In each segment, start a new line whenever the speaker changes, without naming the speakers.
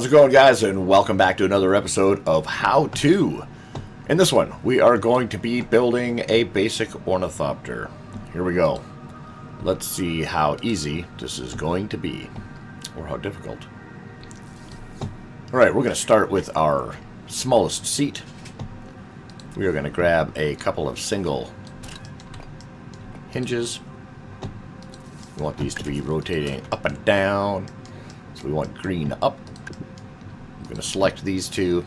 How's it going, guys, and welcome back to another episode of How To. In this one, we are going to be building a basic Ornithopter. Here we go. Let's see how easy this is going to be, or how difficult. Alright, we're going to start with our smallest seat. We are going to grab a couple of single hinges. We want these to be rotating up and down. So we want green up. I'm going to select these two.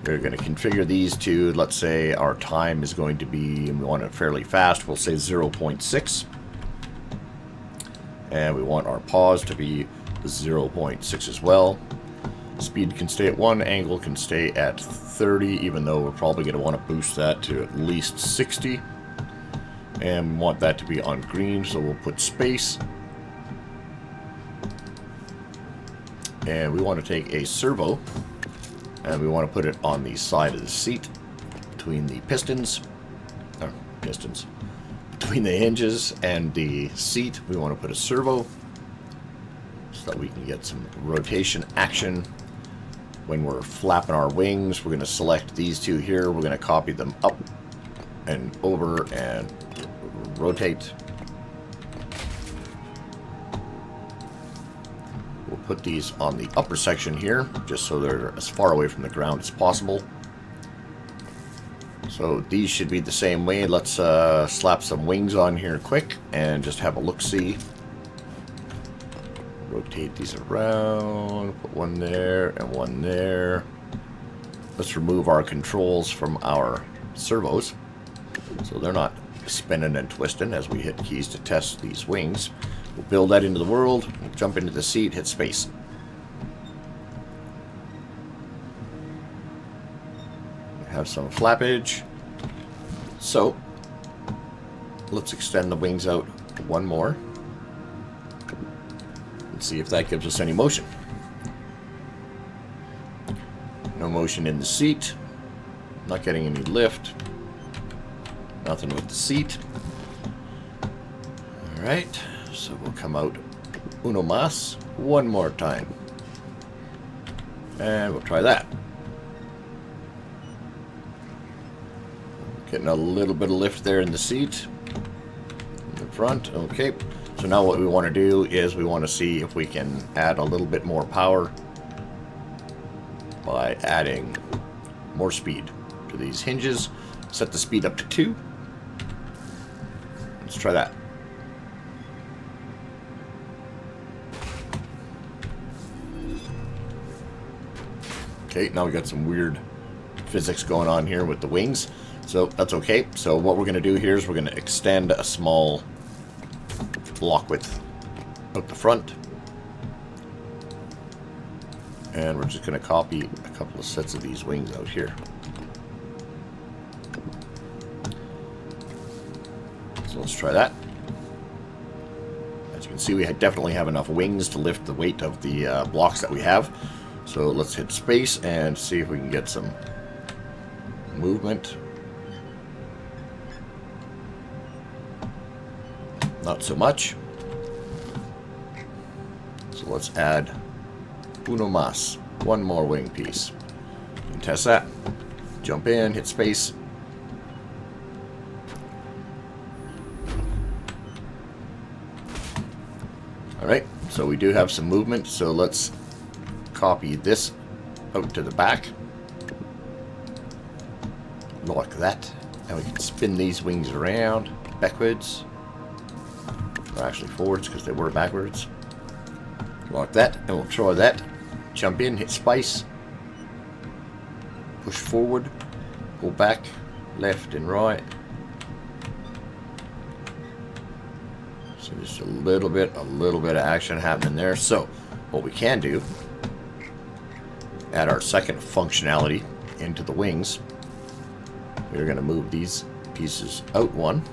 We're going to configure these two. Let's say our time is going to be, we want it fairly fast. We'll say 0.6. And we want our pause to be 0.6 as well. Speed can stay at 1. Angle can stay at 30, even though we're probably going to want to boost that to at least 60. And we want that to be on green, so we'll put space. And we want to take a servo, and we want to put it on the side of the seat, between the between the hinges and the seat. We want to put a servo, so that we can get some rotation action. When we're flapping our wings, we're going to select these two here. We're going to copy them up and over and rotate. Put these on the upper section here, just so they're as far away from the ground as possible. So these should be the same way. Let's slap some wings on here quick and just have a look-see. Rotate these around, put one there and one there. Let's remove our controls from our servos, so they're not spinning and twisting as we hit keys to test these wings. We'll build that into the world, we'll jump into the seat, hit space. We have some flappage. So, let's extend the wings out one more. And see if that gives us any motion. No motion in the seat. Not getting any lift. Nothing with the seat. Alright. So we'll come out uno más one more time. And we'll try that. Getting a little bit of lift there in the seat. In the front. Okay. So now what we want to do is we want to see if we can add a little bit more power by adding more speed to these hinges. Set the speed up to 2. Let's try that. Okay, now we got some weird physics going on here with the wings, so that's okay. So what we're going to do here is we're going to extend a small block width out the front, and we're just going to copy a couple of sets of these wings out here. So let's try that. As you can see, we definitely have enough wings to lift the weight of the blocks that we have. So let's hit space and see if we can get some movement. Not so much. So let's add uno más, one more wing piece. And test that. Jump in, hit space. Alright, so we do have some movement, so let's copy this out to the back, like that, and we can spin these wings around backwards, or actually forwards because they were backwards, like that. And we'll try that. Jump in, hit space, push forward, pull back, left and right. So just a little bit of action happening there. So what we can do, add our second functionality into the wings. We're going to move these pieces out one.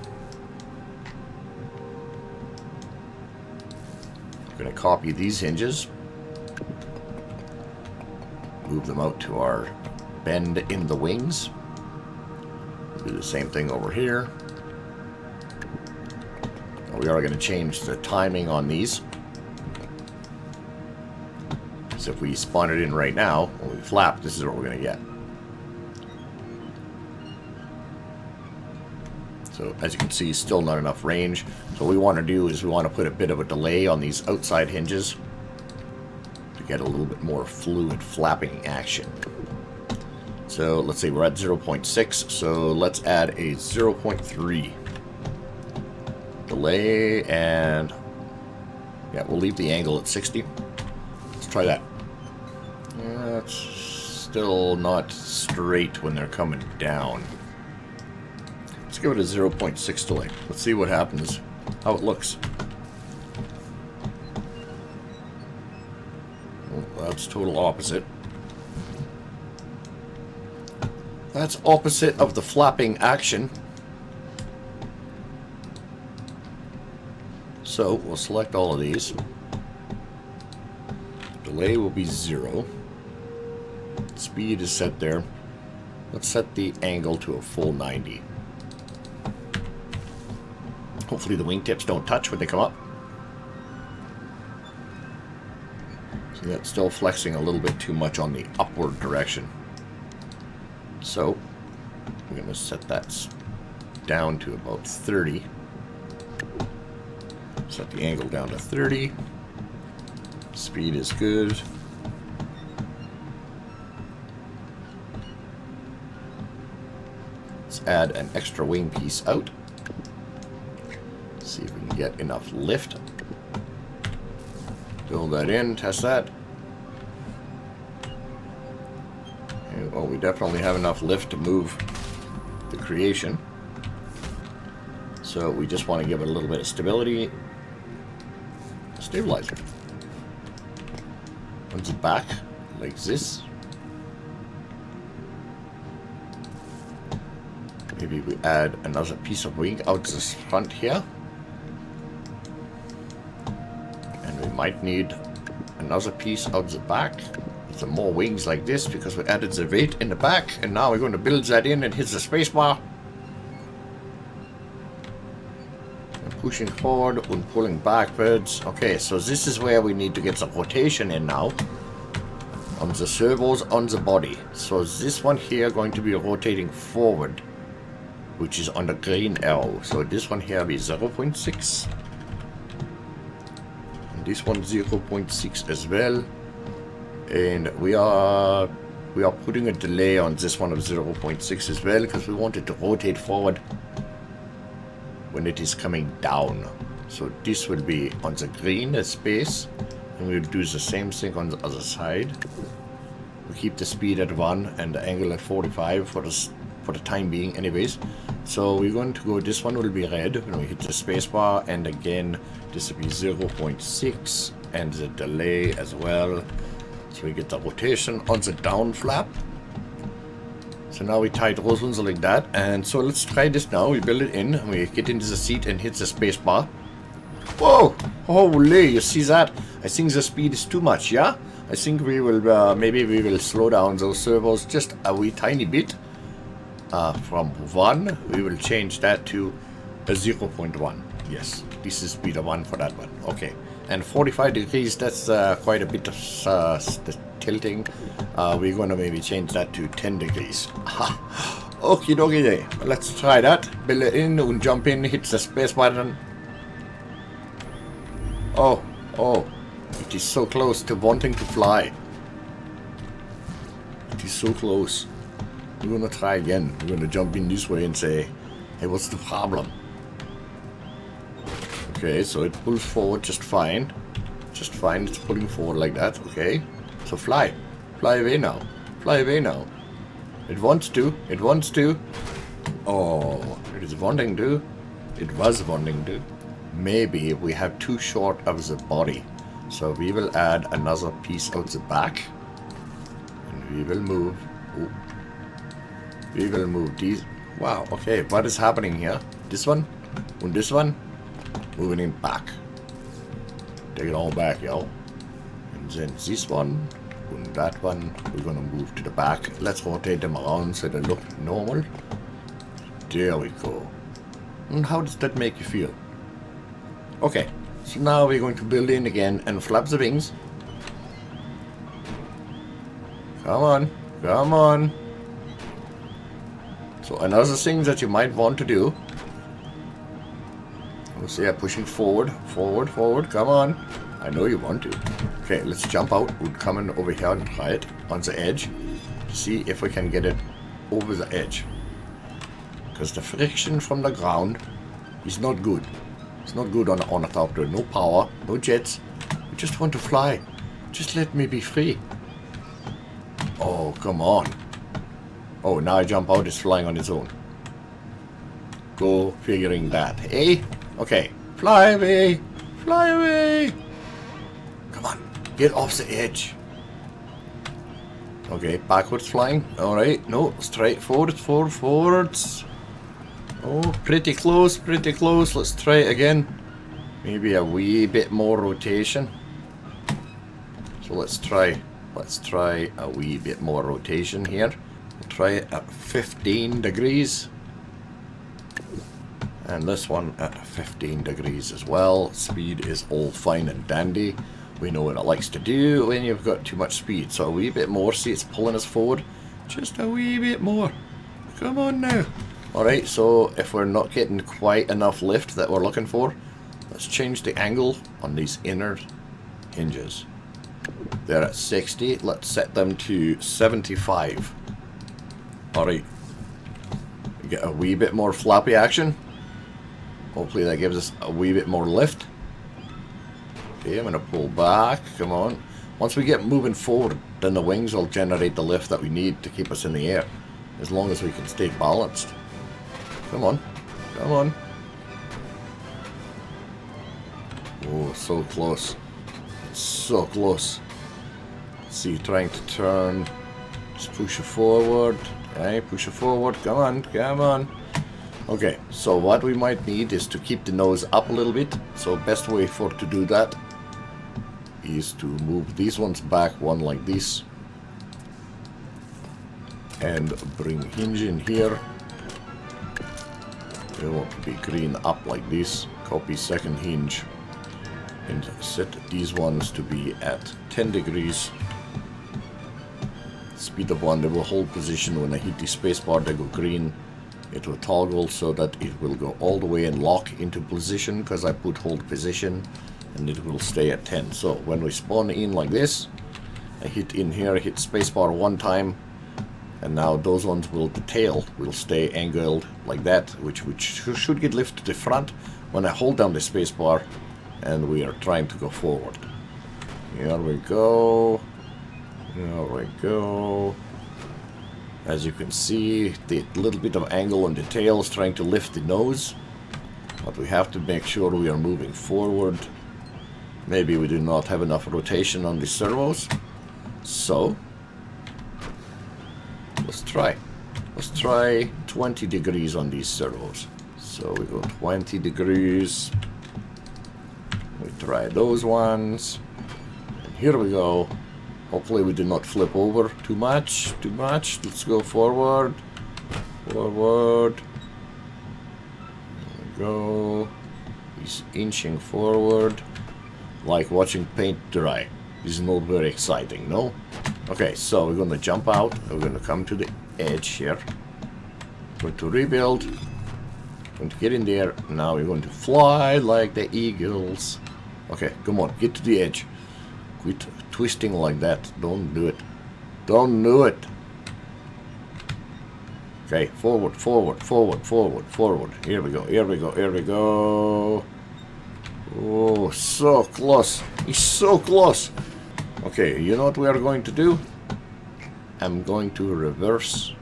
We're going to copy these hinges, move them out to our bend in the wings. Do the same thing over here. We are going to change the timing on these. So if we spawn it in right now, when we flap, this is what we're going to get. So as you can see, still not enough range. So what we want to do is we want to put a bit of a delay on these outside hinges to get a little bit more fluid flapping action. So let's say we're at 0.6, so let's add a 0.3 delay, and yeah, we'll leave the angle at 60. Let's try that. Yeah, it's still not straight when they're coming down. Let's give it a 0.6 delay. Let's see what happens, how it looks. Well, that's total opposite. That's opposite of the flapping action. So we'll select all of these. Delay will be 0. Speed is set there. Let's set the angle to a full 90. Hopefully the wingtips don't touch when they come up. See, that's still flexing a little bit too much on the upward direction. So we're going to set that down to about 30. Set the angle down to 30. Speed is good. Let's add an extra wing piece out. See if we can get enough lift. Build that in, test that. And, well, we definitely have enough lift to move the creation. So we just want to give it a little bit of stability. Stabilizer. On the back, like this. Maybe we add another piece of wing out this front here. And we might need another piece out the back. Some more wings like this because we added the weight in the back. And now we're going to build that in and hit the spacebar. Pushing forward and pulling backwards. Okay, so this is where we need to get some rotation in now. On the servos on the body. So this one here going to be rotating forward, which is on the green arrow. So this one here will be 0.6. And this one 0.6 as well. And we are putting a delay on this one of 0.6 as well because we want it to rotate forward when it is coming down. So this will be on the green space, and we'll do the same thing on the other side. We keep the speed at 1 and the angle at 45 for the time being anyways. So we're going to go, this one will be red when we hit the spacebar, and again this will be 0.6 and the delay as well. So we get the rotation on the down flap. So now we tied those ones like that, and so let's try this now. We build it in, and we get into the seat and hit the space bar. Whoa! Holy, you see that? I think the speed is too much, yeah? I think we will, maybe we will slow down those servos just a wee tiny bit. From 1, we will change that to a 0.1. Yes, this is speed of 1 for that one. Okay, and 45 degrees, that's quite a bit of tilting. We're going to maybe change that to 10 degrees. Okie dokie, let's try that. Build it in and jump in, hit the space button. Oh, it is so close to wanting to fly. It is so close. We're going to try again. We're going to jump in this way and say, hey, what's the problem? Okay, so it pulls forward just fine. Just fine, it's pulling forward like that. Okay, so fly. Fly away now. Fly away now. It wants to. It wants to. Oh, it is wanting to. It was wanting to. Maybe we have too short of the body. So we will add another piece out the back. And we will move. Ooh. We will move these. Wow, okay, what is happening here? This one and this one moving in back. Take it all back, yo. And then this one and that one, we're gonna move to the back. Let's rotate them around so they look normal. There we go. And how does that make you feel? Okay, so now we're going to build in again and flap the wings. Come on. Come on. So another thing that you might want to do. Let's see, I'm pushing forward. Forward, forward. Come on. I know you want to. Okay, let's jump out. We'll come in over here and try it on the edge. See if we can get it over the edge. Because the friction from the ground is not good. It's not good on an Ornithopter. No power, no jets. We just want to fly. Just let me be free. Oh, come on. Oh, now I jump out, it's flying on its own. Go figuring that, eh? Okay, fly away. Fly away. Come on, get off the edge. Okay, backwards flying. Alright, no, straight forward, forwards. Oh, pretty close, pretty close. Let's try it again. Maybe a wee bit more rotation. So let's try a wee bit more rotation here. We'll try it at 15 degrees. And this one at 15 degrees as well. Speed is all fine and dandy. We know what it likes to do when you've got too much speed. So a wee bit more. See, it's pulling us forward. Just a wee bit more. Come on now. Alright, so if we're not getting quite enough lift that we're looking for, let's change the angle on these inner hinges. They're at 60. Let's set them to 75. Alright. Get a wee bit more flappy action. Hopefully that gives us a wee bit more lift. Okay, I'm going to pull back. Come on. Once we get moving forward, then the wings will generate the lift that we need to keep us in the air. As long as we can stay balanced. Come on. Come on. Oh, so close. So close. See, trying to turn. Just push it forward. Okay, push it forward. Come on, come on. Okay, so what we might need is to keep the nose up a little bit. So best way to do that is to move these ones back, one like this. And bring hinge in here. We want to be green up like this. Copy second hinge. And set these ones to be at 10 degrees. Speed up one, they will hold position. When I hit the spacebar, they go green. It will toggle so that it will go all the way and lock into position because I put hold position, and it will stay at 10. So when we spawn in like this, I hit in here, hit spacebar one time, and now those ones will, the tail will stay angled like that, which should get lifted to the front when I hold down the spacebar and we are trying to go forward. Here we go. There we go. As you can see, the little bit of angle on the tail is trying to lift the nose. But we have to make sure we are moving forward. Maybe we do not have enough rotation on the servos. So, let's try. Let's try 20 degrees on these servos. So we go 20 degrees. We try those ones. And here we go. Hopefully we did not flip over too much. Let's go forward. Forward. There we go. He's inching forward. Like watching paint dry. This is not very exciting, no? Okay, so we're going to jump out. We're going to come to the edge here. We're going to rebuild. We're going to get in there. Now we're going to fly like the eagles. Okay, come on. Get to the edge. Quit twisting like that. Don't do it. Don't do it. Okay, forward, forward, forward, forward, forward. Here we go, here we go, here we go. Oh, so close. He's so close. Okay, you know what we are going to do? I'm going to reverse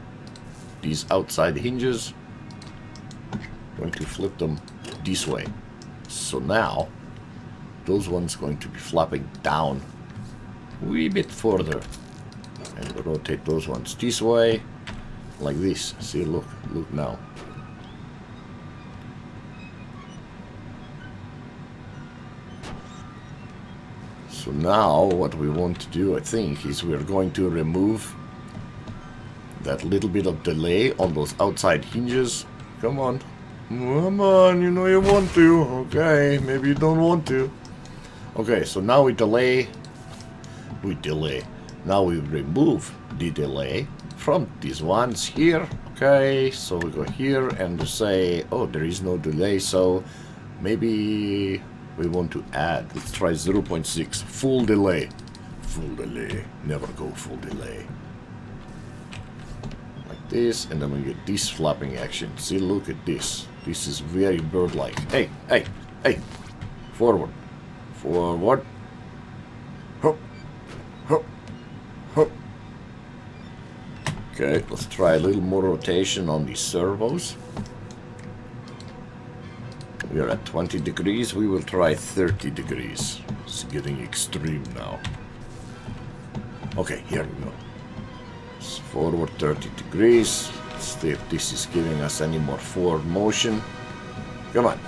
these outside hinges. Going to flip them this way. So now, those ones going to be flapping down a wee bit further. And we'll rotate those ones this way, like this. See, look now. So now what we want to do, I think, is we're going to remove that little bit of delay on those outside hinges. Come on. Come on, you know you want to. Okay, maybe you don't want to. Okay, so now we delay. Now we remove the delay from these ones here. Okay, so we go here and say, oh, there is no delay, so maybe we want to add. Let's try 0.6, full delay. Full delay, never go full delay. Like this, and then we get this flapping action. See, look at this. This is very bird-like. Hey, hey, hey, forward, forward. Hop, hop, hop. Okay, let's try a little more rotation on these servos. We are at 20 degrees. We will try 30 degrees. It's getting extreme now. Okay, here we go. It's forward 30 degrees. Let's see if this is giving us any more forward motion. Come on.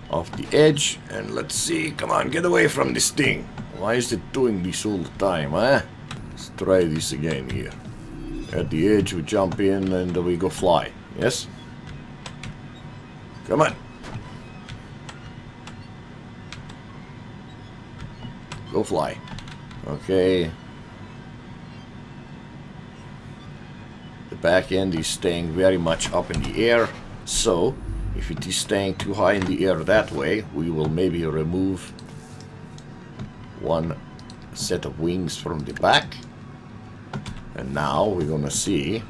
Off the edge, and let's see. Come on, get away from this thing. Why is it doing this all the time, huh? Let's try this again here. At the edge, we jump in and we go fly. Yes? Come on. Go fly. Okay. The back end is staying very much up in the air, so if it is staying too high in the air that way, we will maybe remove one set of wings from the back. And now we're gonna see.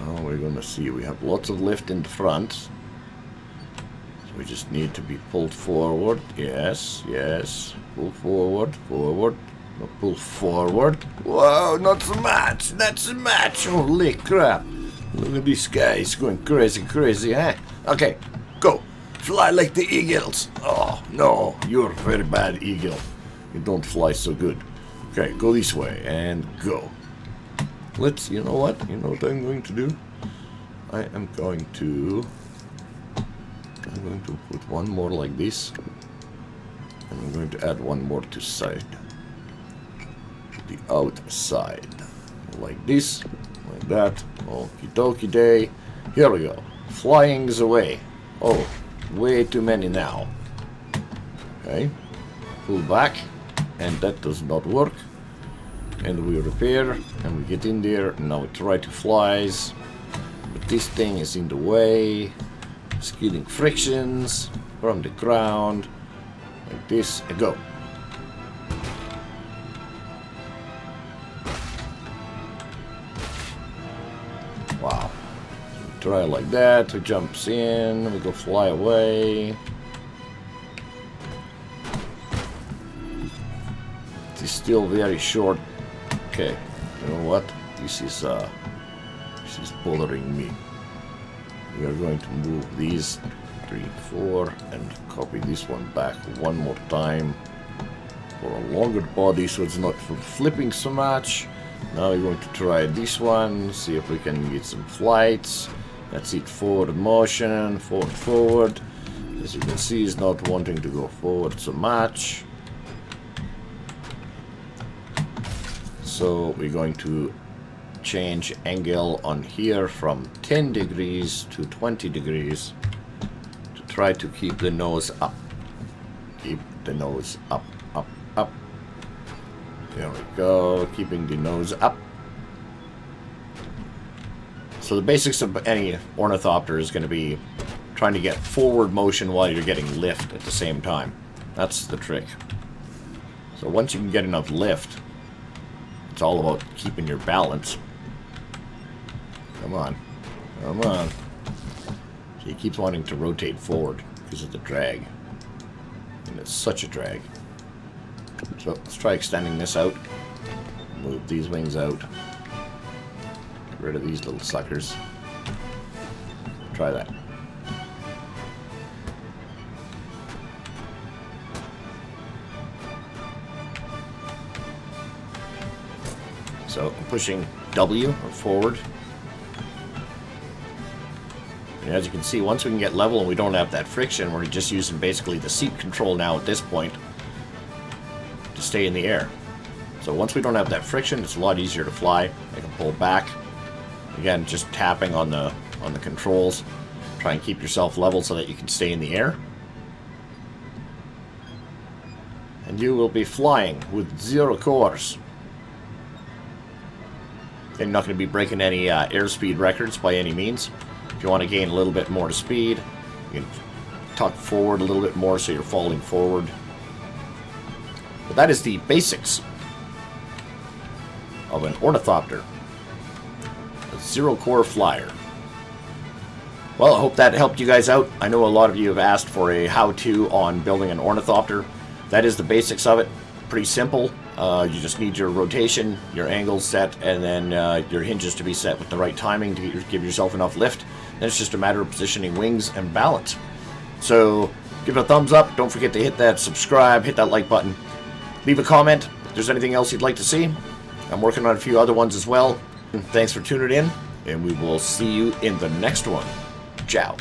Oh, we're gonna see. We have lots of lift in the front. So we just need to be pulled forward. Yes, yes. Pull forward, forward. No, pull forward. Whoa, not so much. Not so much. Holy crap. Look at this guy. He's going crazy, crazy, huh? Okay, go. Fly like the eagles. Oh, no. You're a very bad eagle. You don't fly so good. Okay, go this way and go. Let's, you know what? You know what I'm going to do? I'm going to put one more like this. And I'm going to add one more to side. The outside. Like this, like that. Okie dokie day. Here we go. Flying is away. Oh, way too many now. Okay. Pull back. And that does not work. And we repair, and we get in there, and now we try to flies. But this thing is in the way. It's getting frictions from the ground. Like this, and go. Wow. We try it like that, we jumps in, we go fly away. It's still very short. Okay, you know what? This is bothering me. We are going to move these 3, 4 and copy this one back one more time for a longer body so it's not flipping so much. Now we're going to try this one, see if we can get some flights. That's it, forward motion, forward, forward. As you can see, it's not wanting to go forward so much. So we're going to change angle on here from 10 degrees to 20 degrees to try to keep the nose up. Keep the nose up, up, up. There we go, keeping the nose up. So the basics of any ornithopter is going to be trying to get forward motion while you're getting lift at the same time. That's the trick. So once you can get enough lift, it's all about keeping your balance. Come on. Come on. So he keeps wanting to rotate forward because of the drag. And it's such a drag. So let's try extending this out. Move these wings out. Get rid of these little suckers. Try that. So I'm pushing W or forward. And as you can see, once we can get level and we don't have that friction, we're just using basically the seat control now at this point to stay in the air. So once we don't have that friction, it's a lot easier to fly. I can pull back. Again, just tapping on the controls. Try and keep yourself level so that you can stay in the air. and you will be flying with 0 cores. And you're not going to be breaking any airspeed records by any means. If you want to gain a little bit more speed, you can tuck forward a little bit more so you're falling forward. But that is the basics of an Ornithopter, a 0-core flyer. Well, I hope that helped you guys out. I know a lot of you have asked for a how-to on building an Ornithopter. That is the basics of it. Pretty simple. You just need your rotation, your angles set, and then your hinges to be set with the right timing to give yourself enough lift. Then it's just a matter of positioning wings and balance. So give it a thumbs up. Don't forget to hit that subscribe, hit that like button. Leave a comment if there's anything else you'd like to see. I'm working on a few other ones as well. Thanks for tuning in, and we will see you in the next one. Ciao.